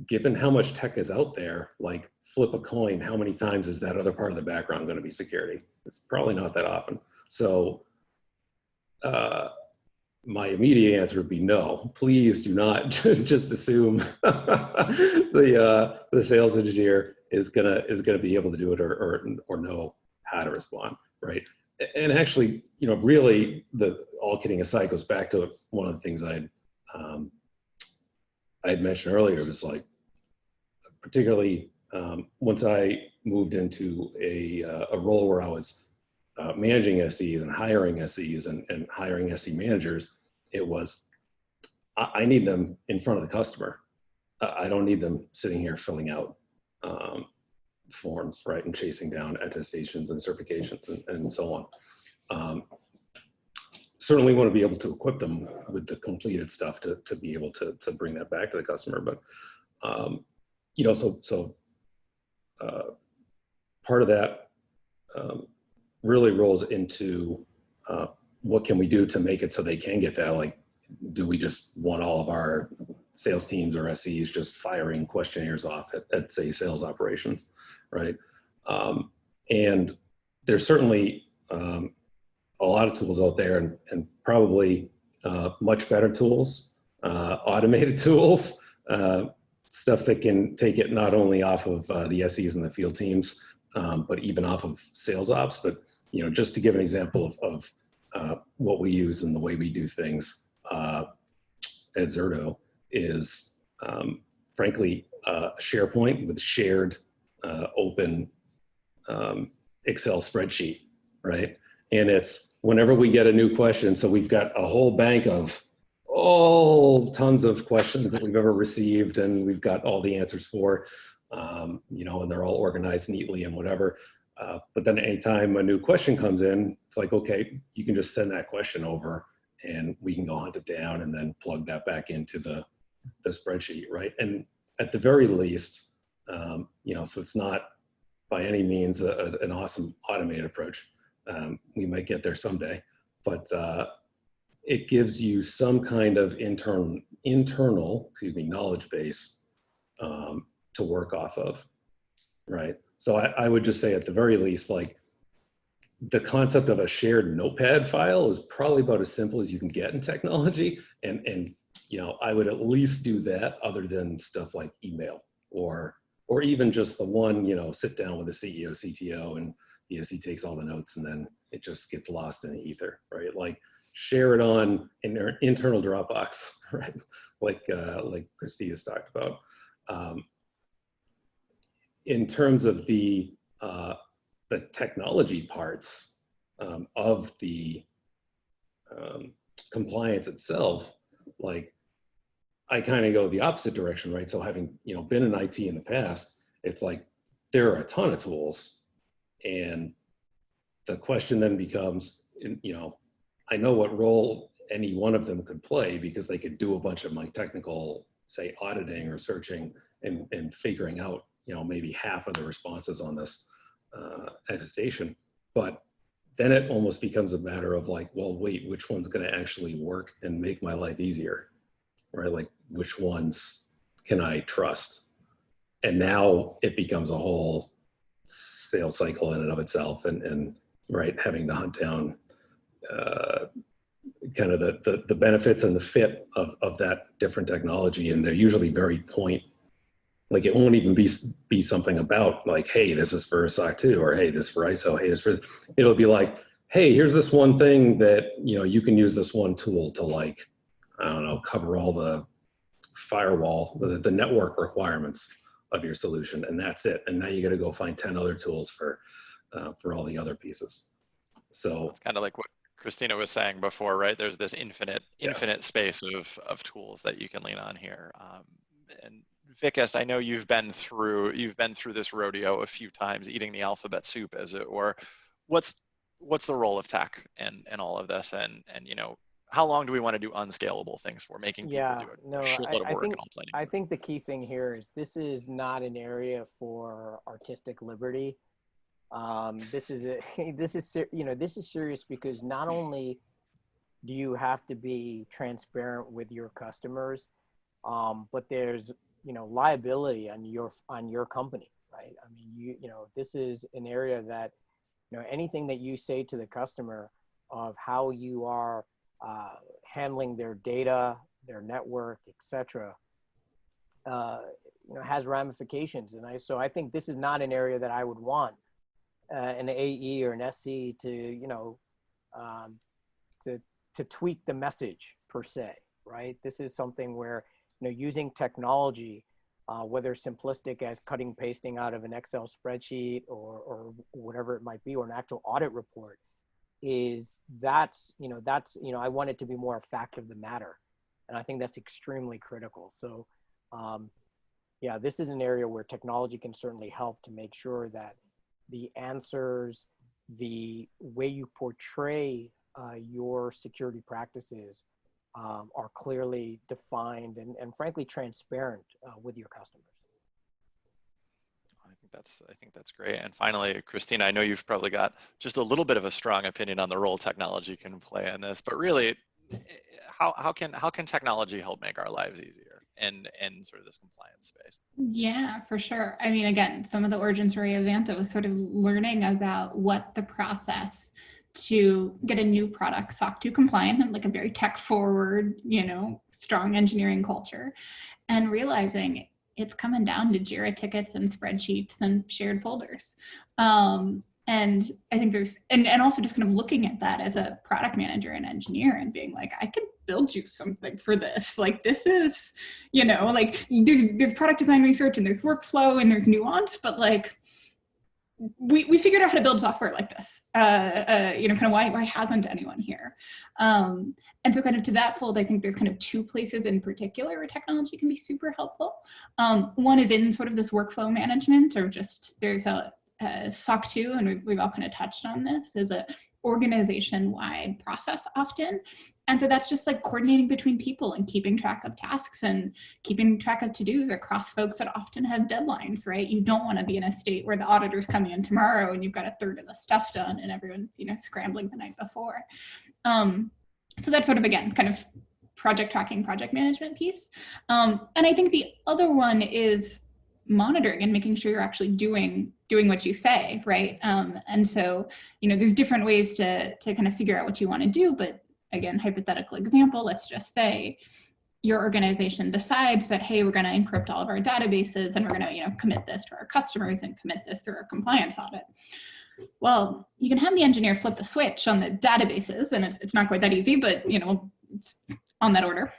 given how much tech is out there, like flip a coin, how many times is that other part of the background going to be security? It's probably not that often. So my immediate answer would be no. Please do not just assume the sales engineer is gonna be able to do it or know how to respond, right? And actually, you know, really, all kidding aside, goes back to one of the things I'd mentioned earlier. Was like, particularly once I moved into a role where I was managing SEs and hiring SEs and hiring SE managers, it was, I need them in front of the customer. I don't need them sitting here filling out forms, right, and chasing down attestations and certifications and so on. Certainly want to be able to equip them with the completed stuff to be able to bring that back to the customer. But, you know, so part of that really rolls into what can we do to make it so they can get that? Like, do we just want all of our sales teams or SEs just firing questionnaires off at say, sales operations, right? And there's certainly a lot of tools out there, and probably much better tools, automated tools, stuff that can take it not only off of the SEs and the field teams, but even off of sales ops. But, you know, just to give an example of what we use and the way we do things at Zerto is, frankly, SharePoint with shared open Excel spreadsheet, right? And it's whenever we get a new question, so we've got a whole bank of tons of questions that we've ever received, and we've got all the answers for, you know, and they're all organized neatly and whatever. But then anytime a new question comes in, it's like, okay, you can just send that question over and we can go hunt it down and then plug that back into the spreadsheet, right? And at the very least, you know, so it's not by any means an awesome automated approach. We might get there someday, but it gives you some kind of internal knowledge base to work off of, right? So I would just say at the very least, like, the concept of a shared notepad file is probably about as simple as you can get in technology. And you know, I would at least do that, other than stuff like email or even just the one, you know, sit down with the CEO, CTO, and the SE takes all the notes and then it just gets lost in the ether, right? Like, share it on in their internal Dropbox, right? Like Christina's talked about. In terms of the technology parts of the compliance itself, like, I kind of go the opposite direction, right? So having, you know, been in IT in the past, it's like there are a ton of tools, and the question then becomes, you know, I know what role any one of them could play because they could do a bunch of my technical, say, auditing or searching and figuring out, you know, maybe half of the responses on this attestation. But then it almost becomes a matter of like, well, wait, which one's going to actually work and make my life easier, right? Like, which ones can I trust? And now it becomes a whole sales cycle in and of itself, and right, having to hunt down kind of the benefits and the fit of that different technology. And they're usually very point, like, it won't even be something about like, hey, this is for SOC 2, or hey, this is for ISO, hey, this for, it'll be like, hey, here's this one thing that, you know, you can use this one tool to, like, I don't know, cover all the firewall, the network requirements of your solution, and that's it. And now you got to go find 10 other tools for all the other pieces. So it's kind of like what Christina was saying before, right? There's this infinite space of tools that you can lean on here. And Vikas, I know you've been through this rodeo a few times, eating the alphabet soup, as it were. What's the role of tech and all of this? And you know, how long do we want to do unscalable things for, making people Yeah, do a no, shitload of I work think and all planning? I think the key thing here is this is not an area for artistic liberty. This is this is serious because not only do you have to be transparent with your customers, but there's liability on your company, right? I mean, this is an area that anything that you say to the customer of how you are handling their data, their network, etc., has ramifications. And so I think this is not an area that I would want an AE or an SC to to tweak the message per se, right? This is something where using technology, whether simplistic as cutting pasting out of an Excel spreadsheet or whatever it might be, or an actual audit report, I want it to be more a fact of the matter, and I think that's extremely critical. So yeah, this is an area where technology can certainly help to make sure that the answers, the way you portray your security practices are clearly defined and frankly transparent with your customers. I think that's great. And finally, Christina, I know you've probably got just a little bit of a strong opinion on the role technology can play in this, but really, how can technology help make our lives easier in sort of this compliance space? Yeah, for sure. I mean, again, some of the origin story of Vanta was sort of learning about what the process to get a new product SOC 2 compliant and like a very tech forward, strong engineering culture, and realizing it's coming down to Jira tickets and spreadsheets and shared folders. And I think and also just kind of looking at that as a product manager and engineer and being like, I could build you something for this. Like, this is, like there's product design research and there's workflow and there's nuance, but like, we figured out how to build software like this. Kind of why hasn't anyone here? And so kind of to that fold, I think there's kind of two places in particular where technology can be super helpful. One is in sort of this workflow management, or just there's a SOC 2, and we've all kind of touched on this, is a organization-wide process often. And so that's just like coordinating between people and keeping track of tasks and keeping track of to-dos across folks that often have deadlines, right? You don't want to be in a state where the auditor's coming in tomorrow and you've got a third of the stuff done and everyone's, scrambling the night before. So that's sort of, again, kind of project tracking, project management piece. And I think the other one is monitoring and making sure you're actually doing what you say, right? And so, there's different ways to kind of figure out what you want to do, but again, hypothetical example, let's just say your organization decides that, hey, we're going to encrypt all of our databases and we're going to, commit this to our customers and commit this through our compliance audit. Well, you can have the engineer flip the switch on the databases, and it's not quite that easy, but, it's on that order.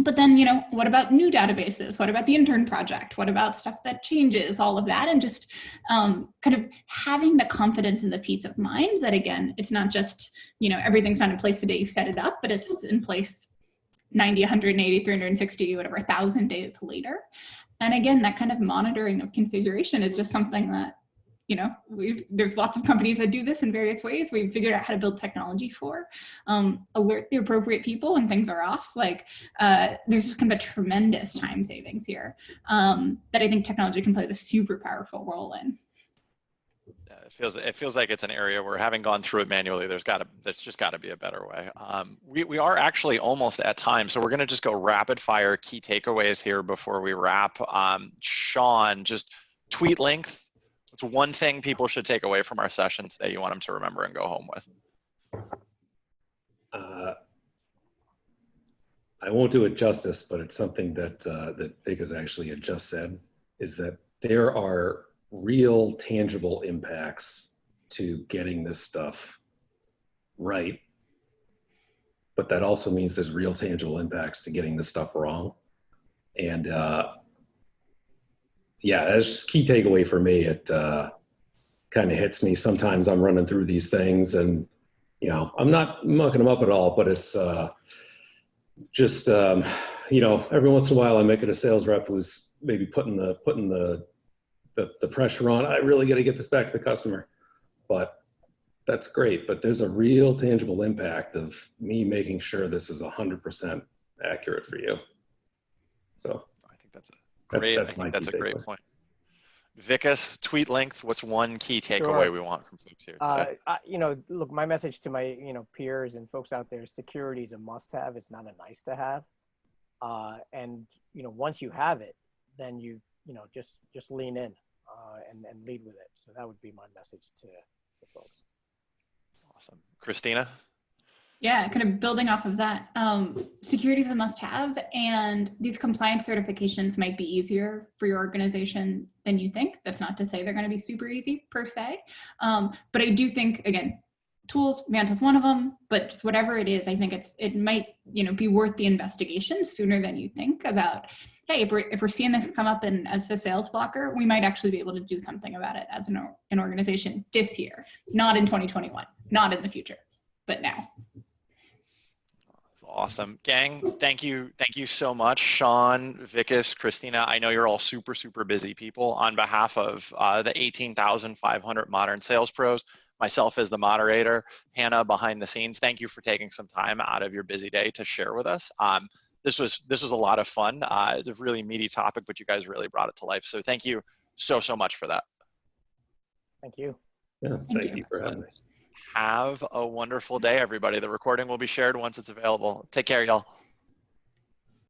But then, what about new databases? What about the intern project? What about stuff that changes, all of that? And just kind of having the confidence and the peace of mind that, again, it's not just, everything's not in place the day you set it up, but it's in place 90, 180, 360, whatever, 1,000 days later. And again, that kind of monitoring of configuration is just something that, there's lots of companies that do this in various ways. We've figured out how to build technology for, alert the appropriate people when things are off. Like, there's just kind of a tremendous time savings here that I think technology can play the super powerful role in. It feels like it's an area where, having gone through it manually, there's just got to be a better way. We are actually almost at time, so we're going to just go rapid fire key takeaways here before we wrap. Sean, just tweet length. What's one thing people should take away from our session today you want them to remember and go home with? I won't do it justice, but it's something that Vika's actually had just said, is that there are real tangible impacts to getting this stuff right. But that also means there's real tangible impacts to getting this stuff wrong. And yeah, that's just key takeaway for me. It kind of hits me. Sometimes I'm running through these things and, I'm not mucking them up at all, but it's just, every once in a while I make it a sales rep who's maybe putting the pressure on. I really got to get this back to the customer. But that's great, but there's a real tangible impact of me making sure this is 100% accurate for you. So I think that's a great, that's my key great takeaway. point. Vikas, tweet length, what's one key takeaway Sure. we want from folks here today? You know, look, my message to my, you know, peers and folks out there, security is a must-have. It's not a nice-to-have. And, you know, once you have it, then you know, just lean in and lead with it. So that would be my message to folks. Awesome. Christina? Yeah, kind of building off of that, security is a must-have, and these compliance certifications might be easier for your organization than you think. That's not to say they're going to be super easy per se, but I do think, again, tools, Vanta's one of them, but just whatever it is, I think it might, you know, be worth the investigation sooner than you think about, hey, if we're seeing this come up as a sales blocker, we might actually be able to do something about it as an organization this year, not in 2021, not in the future, but now. Awesome. Gang, thank you so much. Sean, Vikas, Christina, I know you're all super, super busy people. On behalf of the 18,500 modern sales pros, myself as the moderator, Hannah behind the scenes, thank you for taking some time out of your busy day to share with us. This was a lot of fun. It's a really meaty topic, but you guys really brought it to life. So thank you so much for that. Thank you. Yeah, thank you for having me. Have a wonderful day, everybody. The recording will be shared once it's available. Take care, y'all.